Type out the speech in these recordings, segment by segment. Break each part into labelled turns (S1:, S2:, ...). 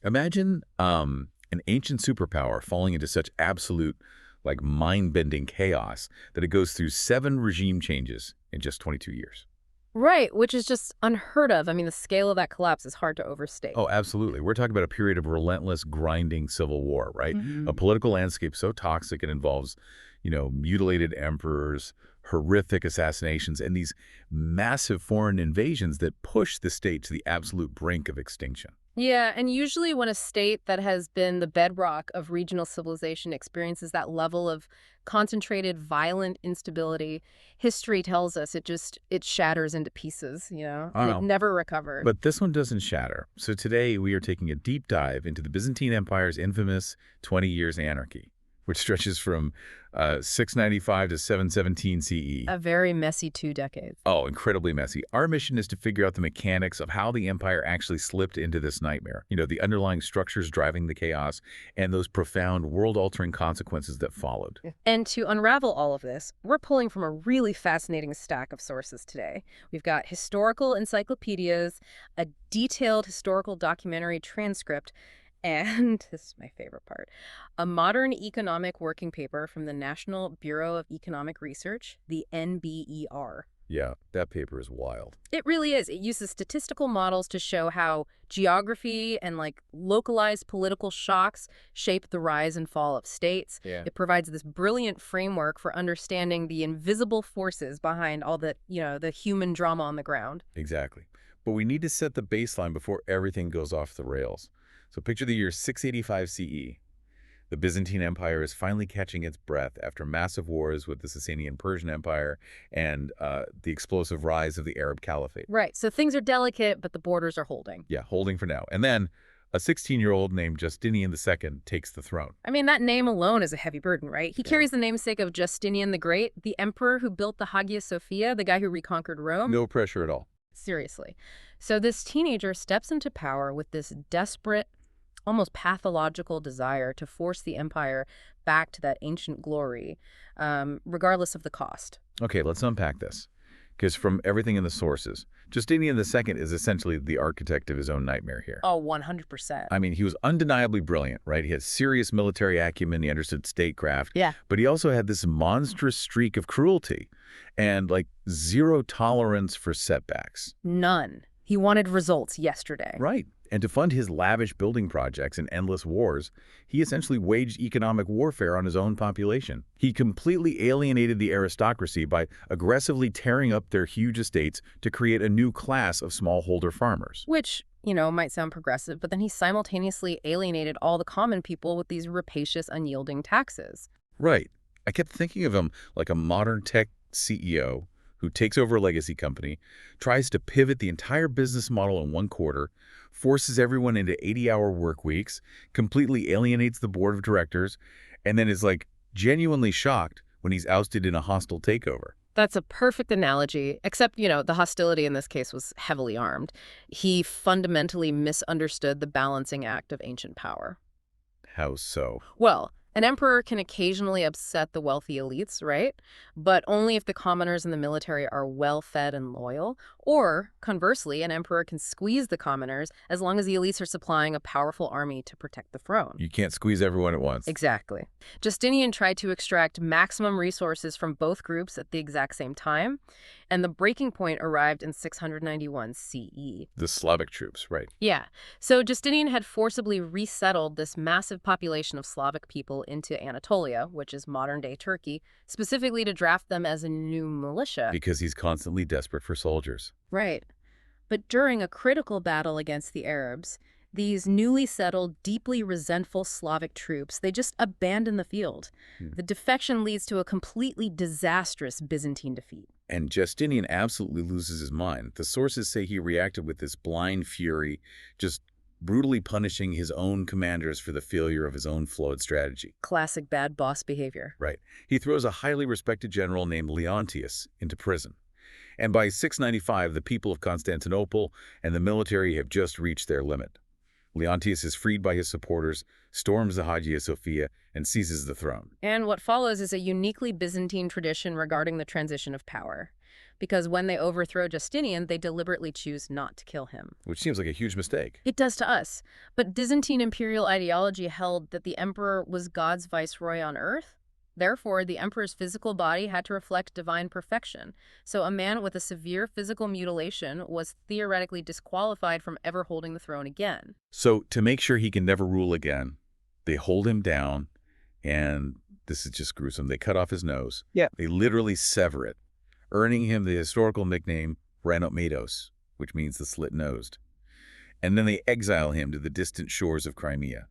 S1: Imagine an ancient superpower falling into such absolute, like, mind-bending chaos that it goes through 7 regime changes in just 22 years.
S2: Right, which is just unheard of. I mean, the scale of that collapse is hard to overstate.
S1: Oh, absolutely. We're talking about a period of relentless, grinding civil war, right?
S2: Mhm.
S1: A political landscape so toxic it involves, mutilated emperors, horrific assassinations, and these massive foreign invasions that push the state to the absolute brink of extinction.
S2: Yeah, and usually when a state that has been the bedrock of regional civilization experiences that level of concentrated, violent instability, history tells us it shatters into pieces,
S1: I
S2: and
S1: don't
S2: it
S1: know.
S2: never recovers.
S1: But this one doesn't shatter. So today we are taking a deep dive into the Byzantine Empire's infamous 20 Years Anarchy, which stretches from 695 to 717 CE.
S2: A very messy 2 decades.
S1: Oh, incredibly messy. Our mission is to figure out the mechanics of how the empire actually slipped into this nightmare. The underlying structures driving the chaos and those profound world-altering consequences that followed.
S2: And to unravel all of this, we're pulling from a really fascinating stack of sources today. We've got historical encyclopedias, a detailed historical documentary transcript, and this is my favorite part, a modern economic working paper from the National Bureau of Economic Research, the NBER.
S1: Yeah, that paper is wild.
S2: It really is. It uses statistical models to show how geography and localized political shocks shape the rise and fall of states.
S1: Yeah.
S2: It provides this brilliant framework for understanding the invisible forces behind all the human drama on the ground.
S1: Exactly. But we need to set the baseline before everything goes off the rails. So picture the year 685 CE. The Byzantine Empire is finally catching its breath after massive wars with the Sasanian Persian Empire and the explosive rise of the Arab Caliphate.
S2: Right. So things are delicate, but the borders are holding.
S1: Yeah, holding for now. And then a 16-year-old named Justinian II takes the throne.
S2: I mean, that name alone is a heavy burden, right? He carries the namesake of Justinian the Great, the emperor who built the Hagia Sophia, the guy who reconquered Rome.
S1: No pressure at all.
S2: Seriously. So this teenager steps into power with this desperate, almost pathological desire to force the empire back to that ancient glory, regardless of the cost.
S1: Okay, let's unpack this. Because from everything in the sources, Justinian II is essentially the architect of his own nightmare here.
S2: Oh, 100%.
S1: I mean, he was undeniably brilliant, right? He had serious military acumen, he understood statecraft.
S2: Yeah.
S1: But he also had this monstrous streak of cruelty and, zero tolerance for setbacks.
S2: None. He wanted results yesterday.
S1: Right. And to fund his lavish building projects and endless wars, he essentially waged economic warfare on his own population. He completely alienated the aristocracy by aggressively tearing up their huge estates to create a new class of smallholder farmers.
S2: Which, might sound progressive, but then he simultaneously alienated all the common people with these rapacious, unyielding taxes.
S1: Right. I kept thinking of him like a modern tech CEO who takes over a legacy company, tries to pivot the entire business model in one quarter, forces everyone into 80-hour work weeks, completely alienates the board of directors, and then is genuinely shocked when he's ousted in a hostile takeover.
S2: That's a perfect analogy, except, the hostility in this case was heavily armed. He fundamentally misunderstood the balancing act of ancient power.
S1: How so?
S2: Well, an emperor can occasionally upset the wealthy elites, right? But only if the commoners and the military are well-fed and loyal. Or, conversely, an emperor can squeeze the commoners as long as the elites are supplying a powerful army to protect the throne.
S1: You can't squeeze everyone at once.
S2: Exactly. Justinian tried to extract maximum resources from both groups at the exact same time, and the breaking point arrived in 691 CE.
S1: The Slavic troops, right.
S2: Yeah. So Justinian had forcibly resettled this massive population of Slavic people into Anatolia, which is modern-day Turkey, specifically to draft them as a new militia.
S1: Because he's constantly desperate for soldiers.
S2: Right. But during a critical battle against the Arabs, these newly settled, deeply resentful Slavic troops, they just abandon the field. The defection leads to a completely disastrous Byzantine defeat.
S1: And Justinian absolutely loses his mind. The sources say he reacted with this blind fury, just brutally punishing his own commanders for the failure of his own flawed strategy.
S2: Classic bad boss behavior.
S1: Right. He throws a highly respected general named Leontius into prison. And by 695, the people of Constantinople and the military have just reached their limit. Leontius is freed by his supporters, storms the Hagia Sophia, and seizes the throne.
S2: And what follows is a uniquely Byzantine tradition regarding the transition of power. because when they overthrow Justinian, they deliberately choose not to kill him.
S1: Which seems like a huge mistake.
S2: It does to us. But Byzantine imperial ideology held that the emperor was God's viceroy on earth. Therefore, the emperor's physical body had to reflect divine perfection. So a man with a severe physical mutilation was theoretically disqualified from ever holding the throne again.
S1: So to make sure he can never rule again, they hold him down, and this is just gruesome. They cut off his nose.
S3: Yeah.
S1: They literally sever it, earning him the historical nickname Rhinomatos, which means the slit-nosed. And then they exile him to the distant shores of Crimea,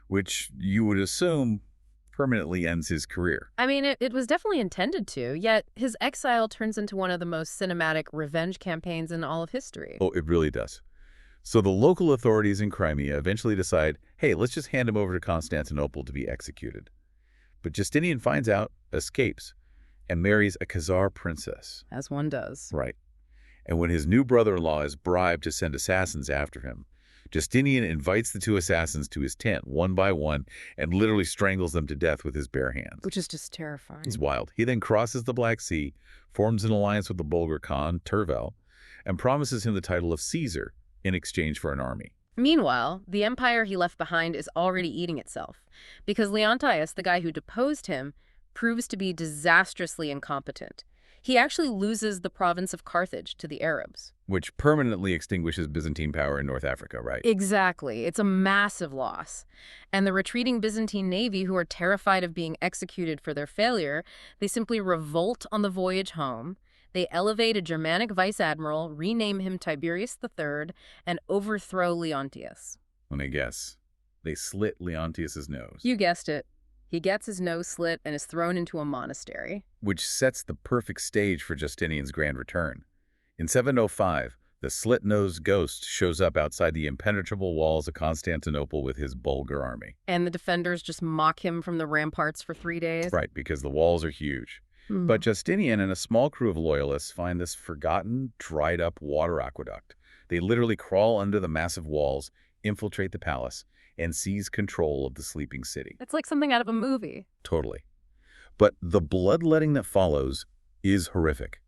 S1: which you would assume permanently ends his career.
S2: I mean, it was definitely intended to, yet his exile turns into one of the most cinematic revenge campaigns in all of history.
S1: Oh, it really does. So the local authorities in Crimea eventually decide, hey, let's just hand him over to Constantinople to be executed. But Justinian finds out, escapes, and marries a Khazar princess.
S2: As one does.
S1: Right. And when his new brother-in-law is bribed to send assassins after him, Justinian invites the two assassins to his tent one by one and literally strangles them to death with his bare hands.
S2: Which is just terrifying.
S1: He's wild. He then crosses the Black Sea, forms an alliance with the Bulgar Khan, Tervel, and promises him the title of Caesar in exchange for an army.
S2: Meanwhile, the empire he left behind is already eating itself, because Leontius, the guy who deposed him, proves to be disastrously incompetent. He actually loses the province of Carthage to the Arabs.
S1: Which permanently extinguishes Byzantine power in North Africa, right?
S2: Exactly. It's a massive loss. And the retreating Byzantine navy, who are terrified of being executed for their failure, they simply revolt on the voyage home. They elevate a Germanic vice-admiral, rename him Tiberius III, and overthrow Leontius.
S1: Let me guess. They slit Leontius's nose.
S2: You guessed it. He gets his nose slit and is thrown into a monastery.
S1: Which sets the perfect stage for Justinian's grand return. In 705, the slit-nosed ghost shows up outside the impenetrable walls of Constantinople with his Bulgar army.
S2: And the defenders just mock him from the ramparts for 3 days.
S1: Right, because the walls are huge. But Justinian and a small crew of loyalists find this forgotten, dried-up water aqueduct. They literally crawl under the massive walls, infiltrate the palace, and seize control of the sleeping city.
S2: It's like something out of a movie.
S1: Totally. But the bloodletting that follows is horrific.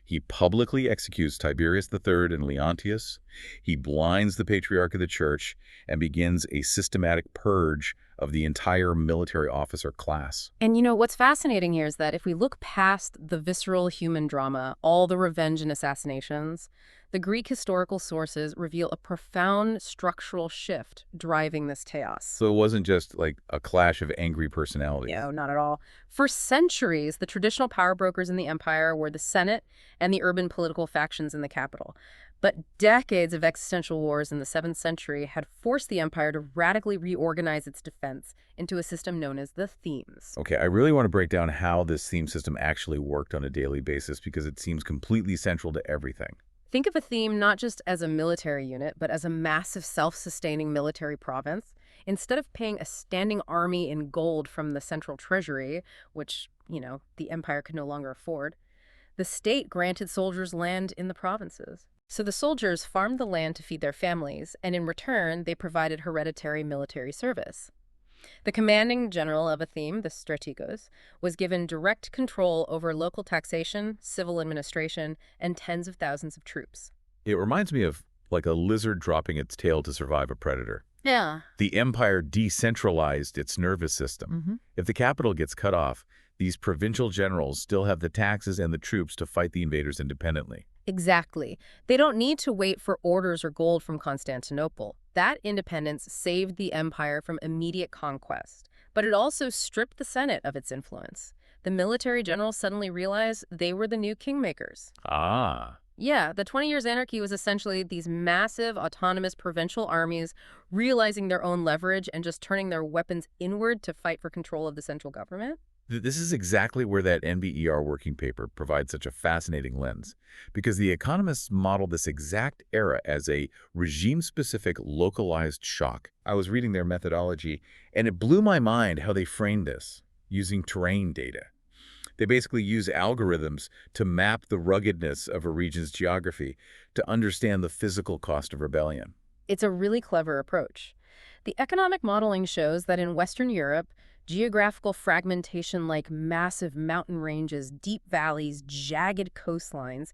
S1: He publicly executes Tiberius III and Leontius. He blinds the patriarch of the church and begins a systematic purge of the entire military officer class.
S2: And you know, what's fascinating here is that if we look past the visceral human drama, all the revenge and assassinations, the Greek historical sources reveal a profound structural shift driving this chaos.
S1: So it wasn't just like a clash of angry personalities.
S2: No, not at all. For centuries, the traditional power brokers in the empire were the Senate and the urban political factions in the capital. But decades of existential wars in the 7th century had forced the empire to radically reorganize its defense into a system known as the themes.
S1: Okay, I really want to break down how this theme system actually worked on a daily basis because it seems completely central to everything.
S2: Think of a theme not just as a military unit, but as a massive self-sustaining military province. Instead of paying a standing army in gold from the central treasury, which, the empire could no longer afford, the state granted soldiers land in the provinces. So the soldiers farmed the land to feed their families, and in return, they provided hereditary military service. The commanding general of a theme, the strategos, was given direct control over local taxation, civil administration, and tens of thousands of troops.
S1: It reminds me of like a lizard dropping its tail to survive a predator.
S2: Yeah.
S1: The empire decentralized its nervous system. If the capital gets cut off, these provincial generals still have the taxes and the troops to fight the invaders independently.
S2: Exactly. They don't need to wait for orders or gold from Constantinople. That independence saved the empire from immediate conquest, but it also stripped the Senate of its influence. The military generals suddenly realized they were the new kingmakers.
S1: Ah.
S2: Yeah, the 20 Years Anarchy was essentially these massive, autonomous provincial armies realizing their own leverage and just turning their weapons inward to fight for control of the central government.
S1: This is exactly where that NBER working paper provides such a fascinating lens, because the economists model this exact era as a regime-specific localized shock. I was reading their methodology, and it blew my mind how they framed this using terrain data. They basically use algorithms to map the ruggedness of a region's geography to understand the physical cost of rebellion.
S2: It's a really clever approach. The economic modeling shows that in Western Europe, Geographical fragmentation like massive mountain ranges, deep valleys, jagged coastlines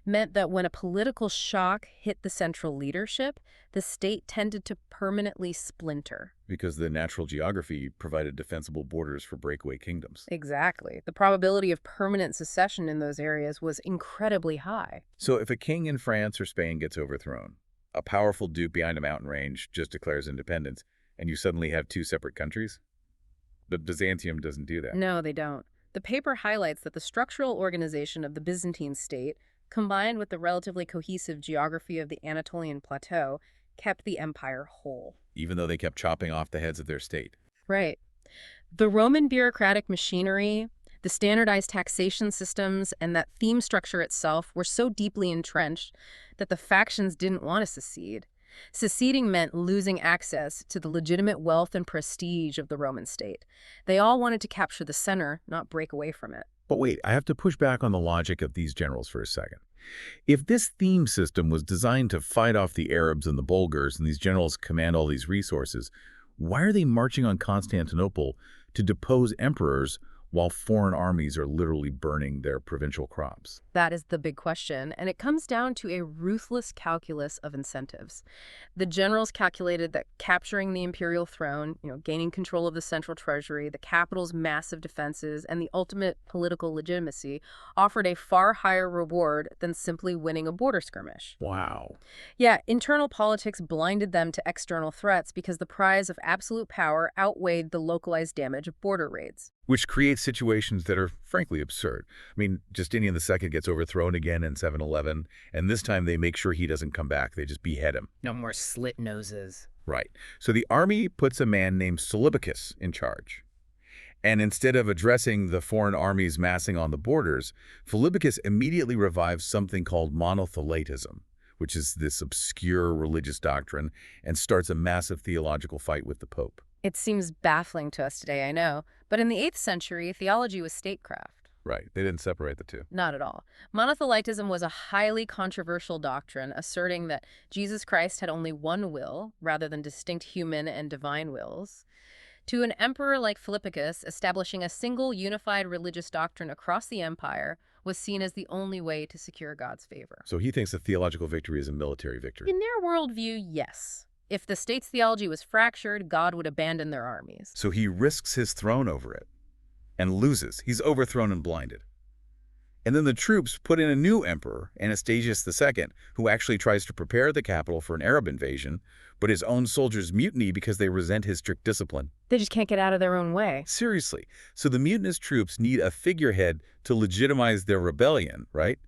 S2: meant that when a political shock hit the central leadership, the state tended to permanently splinter.
S1: Because the natural geography provided defensible borders for breakaway kingdoms.
S2: Exactly. The probability of permanent secession in those areas was incredibly high.
S1: So if a king in France or Spain gets overthrown, a powerful duke behind a mountain range just declares independence, and you suddenly have two separate countries? But Byzantium doesn't do that.
S2: No, they don't. The paper highlights that the structural organization of the Byzantine state, combined with the relatively cohesive geography of the Anatolian plateau, kept the empire whole.
S1: Even though they kept chopping off the heads of their state.
S2: Right. The Roman bureaucratic machinery, the standardized taxation systems, and that theme structure itself were so deeply entrenched that the factions didn't want to secede. Seceding meant losing access to the legitimate wealth and prestige of the Roman state. They all wanted to capture the center, not break away from it.
S1: But wait, I have to push back on the logic of these generals for a second. If this theme system was designed to fight off the Arabs and the Bulgars, and these generals command all these resources, why are they marching on Constantinople to depose emperors while foreign armies are literally burning their provincial crops?
S2: That is the big question, and it comes down to a ruthless calculus of incentives. The generals calculated that capturing the imperial throne, gaining control of the central treasury, the capital's massive defenses, and the ultimate political legitimacy offered a far higher reward than simply winning a border skirmish.
S1: Wow.
S2: Yeah, internal politics blinded them to external threats because the prize of absolute power outweighed the localized damage of border raids.
S1: Which creates situations that are frankly absurd. I mean, Justinian II gets overthrown again in 711, and this time they make sure he doesn't come back. They just behead him.
S3: No more slit noses.
S1: Right. So the army puts a man named Philippicus in charge. And instead of addressing the foreign armies massing on the borders, Philippicus immediately revives something called monothelitism, which is this obscure religious doctrine, and starts a massive theological fight with the Pope.
S2: It seems baffling to us today, I know, but in the 8th century, theology was statecraft.
S1: Right. They didn't separate the two.
S2: Not at all. Monothelitism was a highly controversial doctrine, asserting that Jesus Christ had only one will, rather than distinct human and divine wills. To an emperor like Philippicus, establishing a single unified religious doctrine across the empire was seen as the only way to secure God's favor.
S1: So he thinks a theological victory is a military victory.
S2: In their worldview, yes. If the state's theology was fractured, God would abandon their armies.
S1: So he risks his throne over it and loses. He's overthrown and blinded. And then the troops put in a new emperor, Anastasius II, who actually tries to prepare the capital for an Arab invasion, but his own soldiers mutiny because they resent his strict discipline.
S2: They just can't get out of their own way.
S1: Seriously. So the mutinous troops need a figurehead to legitimize their rebellion, right?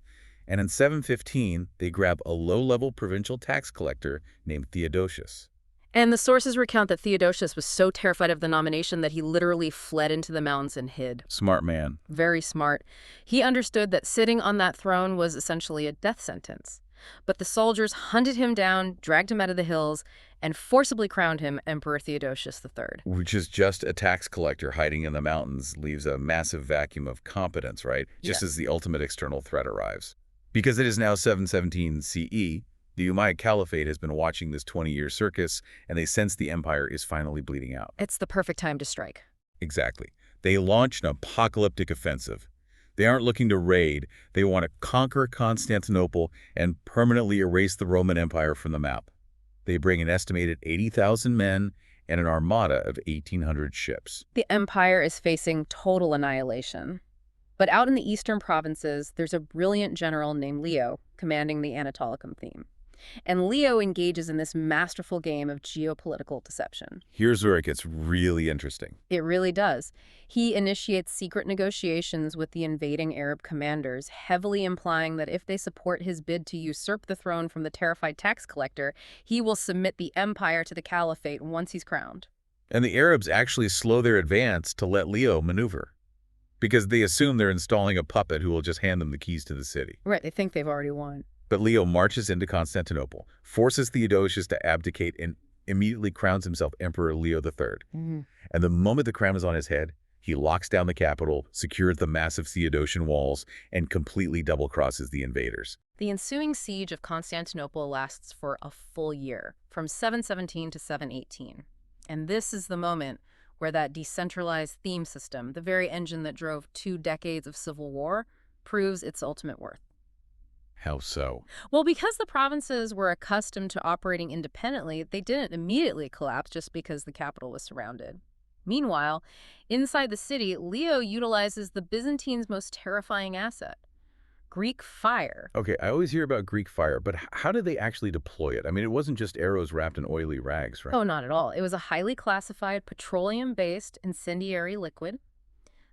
S1: And in 715, they grab a low-level provincial tax collector named Theodosius.
S2: And the sources recount that Theodosius was so terrified of the nomination that he literally fled into the mountains and hid.
S1: Smart man.
S2: Very smart. He understood that sitting on that throne was essentially a death sentence. But the soldiers hunted him down, dragged him out of the hills, and forcibly crowned him Emperor Theodosius III.
S1: Which is just a tax collector hiding in the mountains leaves a massive vacuum of competence, right? Just as the ultimate external threat arrives. Because it is now 717 CE, the Umayyad Caliphate has been watching this 20-year circus, and they sense the empire is finally bleeding out.
S2: It's the perfect time to strike.
S1: Exactly. They launch an apocalyptic offensive. They aren't looking to raid. They want to conquer Constantinople and permanently erase the Roman Empire from the map. They bring an estimated 80,000 men and an armada of 1,800 ships.
S2: The empire is facing total annihilation. But out in the eastern provinces, there's a brilliant general named Leo commanding the Anatolicum theme. And Leo engages in this masterful game of geopolitical deception.
S1: Here's where it gets really interesting.
S2: It really does. He initiates secret negotiations with the invading Arab commanders, heavily implying that if they support his bid to usurp the throne from the terrified tax collector, he will submit the empire to the caliphate once he's crowned.
S1: And the Arabs actually slow their advance to let Leo maneuver, because they assume they're installing a puppet who will just hand them the keys to the city.
S2: Right, they think they've already won.
S1: But Leo marches into Constantinople, forces Theodosius to abdicate, and immediately crowns himself Emperor Leo III. And the moment the crown is on his head, he locks down the capital, secures the massive Theodosian walls, and completely double-crosses the invaders.
S2: The ensuing siege of Constantinople lasts for a full year, from 717 to 718. And this is the moment where that decentralized theme system, the very engine that drove 2 decades of civil war, proves its ultimate worth.
S1: How so?
S2: Well, because the provinces were accustomed to operating independently, they didn't immediately collapse just because the capital was surrounded. Meanwhile, inside the city, Leo utilizes the Byzantines' most terrifying asset, Greek fire.
S1: Okay, I always hear about Greek fire, but how did they actually deploy it? I mean, it wasn't just arrows wrapped in oily rags, right?
S2: Oh, not at all. It was a highly classified petroleum-based incendiary liquid.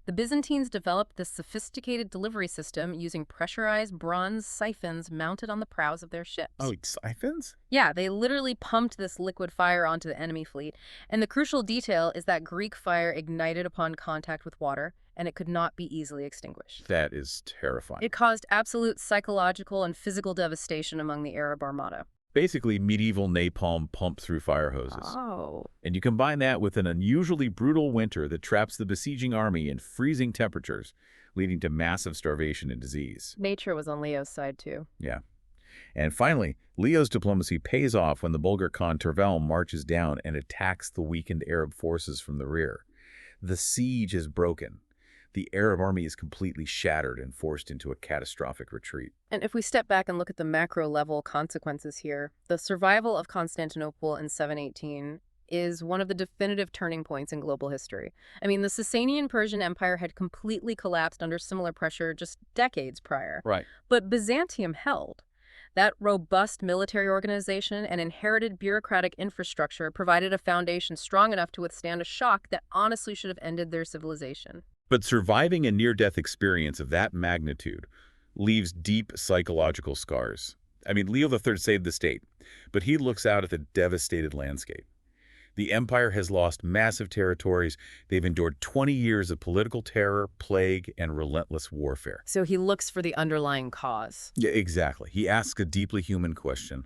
S2: The Byzantines developed this sophisticated delivery system using pressurized bronze siphons mounted on the prows of their ships.
S1: Oh, siphons?
S2: Yeah, they literally pumped this liquid fire onto the enemy fleet. And the crucial detail is that Greek fire ignited upon contact with water, and it could not be easily extinguished.
S1: That is terrifying.
S2: It caused absolute psychological and physical devastation among the Arab armada.
S1: Basically, medieval napalm pumped through fire hoses.
S2: Oh.
S1: And you combine that with an unusually brutal winter that traps the besieging army in freezing temperatures, leading to massive starvation and disease.
S2: Nature was on Leo's side, too.
S1: Yeah. And finally, Leo's diplomacy pays off when the Bulgar Khan Tervel marches down and attacks the weakened Arab forces from the rear. The siege is broken. The Arab army is completely shattered and forced into a catastrophic retreat.
S2: And if we step back and look at the macro-level consequences here, the survival of Constantinople in 718 is one of the definitive turning points in global history. I mean, the Sasanian Persian Empire had completely collapsed under similar pressure just decades prior.
S1: Right.
S2: But Byzantium held. That robust military organization and inherited bureaucratic infrastructure provided a foundation strong enough to withstand a shock that honestly should have ended their civilization.
S1: But surviving a near-death experience of that magnitude leaves deep psychological scars. I mean, Leo III saved the state, but he looks out at the devastated landscape. The empire has lost massive territories. They've endured 20 years of political terror, plague, and relentless warfare.
S2: So he looks for the underlying cause.
S1: Yeah, exactly. He asks a deeply human question.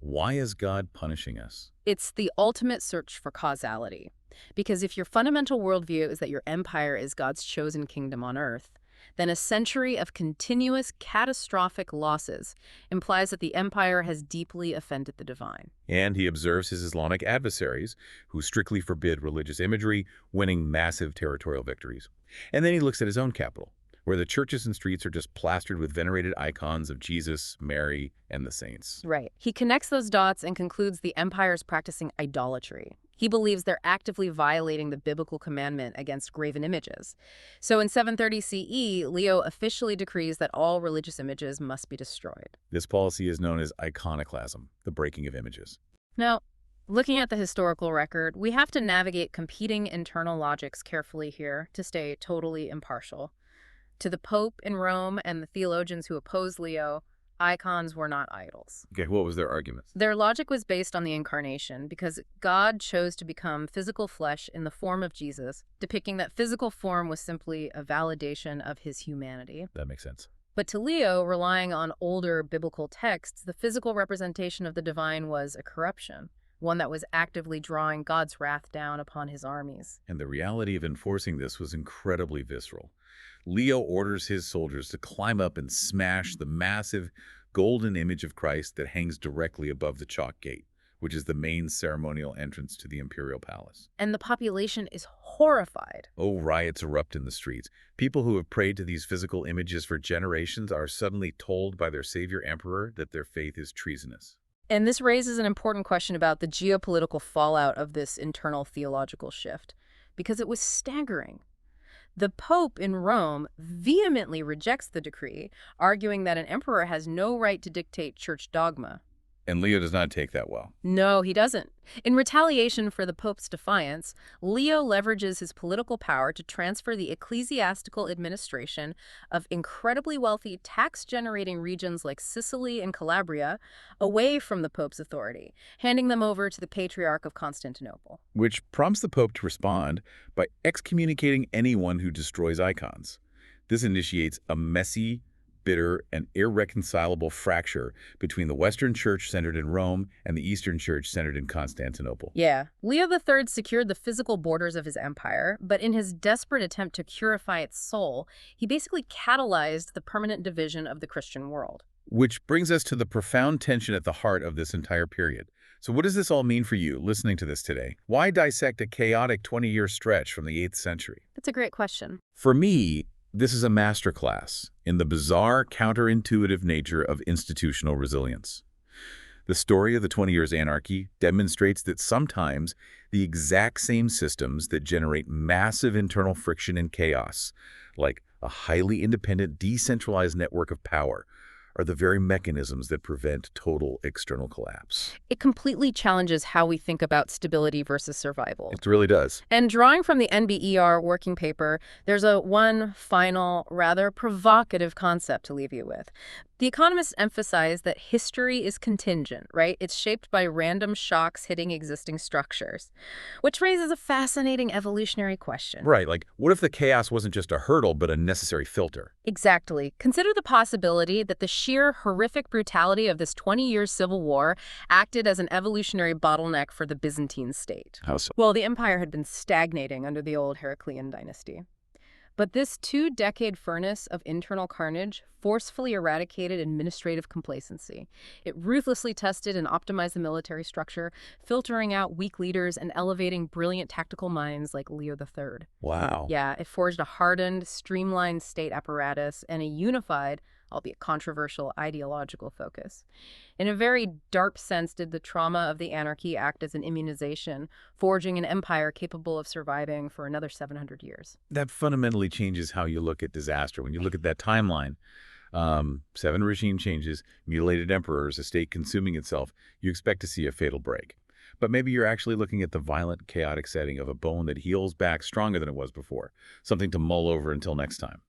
S1: Why is God punishing us?
S2: It's the ultimate search for causality. Because if your fundamental worldview is that your empire is God's chosen kingdom on earth, then a century of continuous catastrophic losses implies that the empire has deeply offended the divine.
S1: And he observes his Islamic adversaries, who strictly forbid religious imagery, winning massive territorial victories. And then he looks at his own capital, where the churches and streets are just plastered with venerated icons of Jesus, Mary, and the saints.
S2: Right. He connects those dots and concludes the empire is practicing idolatry. He believes they're actively violating the biblical commandment against graven images. So in 730 CE, Leo officially decrees that all religious images must be destroyed.
S1: This policy is known as iconoclasm, the breaking of images.
S2: Now, looking at the historical record, we have to navigate competing internal logics carefully here to stay totally impartial. To the Pope in Rome and the theologians who opposed Leo, icons were not idols.
S1: Okay, what was their argument?
S2: Their logic was based on the incarnation because God chose to become physical flesh in the form of Jesus, depicting that physical form was simply a validation of his humanity.
S1: That makes sense.
S2: But to Leo, relying on older biblical texts, the physical representation of the divine was a corruption, one that was actively drawing God's wrath down upon his armies.
S1: And the reality of enforcing this was incredibly visceral. Leo orders his soldiers to climb up and smash the massive golden image of Christ that hangs directly above the chalk gate, which is the main ceremonial entrance to the imperial palace.
S2: And the population is horrified.
S1: Oh, riots erupt in the streets. People who have prayed to these physical images for generations are suddenly told by their savior emperor that their faith is treasonous.
S2: And this raises an important question about the geopolitical fallout of this internal theological shift, because it was staggering. The Pope in Rome vehemently rejects the decree, arguing that an emperor has no right to dictate church dogma.
S1: And Leo does not take that well.
S2: No, he doesn't. In retaliation for the Pope's defiance, Leo leverages his political power to transfer the ecclesiastical administration of incredibly wealthy tax-generating regions like Sicily and Calabria away from the Pope's authority, handing them over to the Patriarch of Constantinople.
S1: Which prompts the Pope to respond by excommunicating anyone who destroys icons. This initiates a messy, bitter, and irreconcilable fracture between the Western Church centered in Rome and the Eastern Church centered in Constantinople.
S2: Yeah, Leo III secured the physical borders of his empire, but in his desperate attempt to purify its soul, he basically catalyzed the permanent division of the Christian world.
S1: Which brings us to the profound tension at the heart of this entire period. So what does this all mean for you listening to this today? Why dissect a chaotic 20-year stretch from the 8th century?
S2: That's a great question.
S1: For me, this is a masterclass in the bizarre, counterintuitive nature of institutional resilience. The story of the 20 Years Anarchy demonstrates that sometimes the exact same systems that generate massive internal friction and chaos, like a highly independent, decentralized network of power, are the very mechanisms that prevent total external collapse.
S2: It completely challenges how we think about stability versus survival.
S1: It really does.
S2: And drawing from the NBER working paper, there's one final, rather provocative concept to leave you with. The economists emphasize that history is contingent, right? It's shaped by random shocks hitting existing structures, which raises a fascinating evolutionary question.
S1: Right, like what if the chaos wasn't just a hurdle but a necessary filter?
S2: Exactly. Consider the possibility that the sheer horrific brutality of this 20-year civil war acted as an evolutionary bottleneck for the Byzantine state.
S1: How so?
S2: Well, the empire had been stagnating under the old Heraclean dynasty. But this two-decade furnace of internal carnage forcefully eradicated administrative complacency. It ruthlessly tested and optimized the military structure, filtering out weak leaders and elevating brilliant tactical minds like Leo III.
S1: Wow.
S2: Yeah, it forged a hardened, streamlined state apparatus and a unified, albeit controversial, ideological focus. In a very dark sense, did the trauma of the anarchy act as an immunization, forging an empire capable of surviving for another 700 years.
S1: That fundamentally changes how you look at disaster. When you look at that timeline, 7 regime changes, mutilated emperors, a state consuming itself, you expect to see a fatal break. But maybe you're actually looking at the violent, chaotic setting of a bone that heals back stronger than it was before, something to mull over until next time.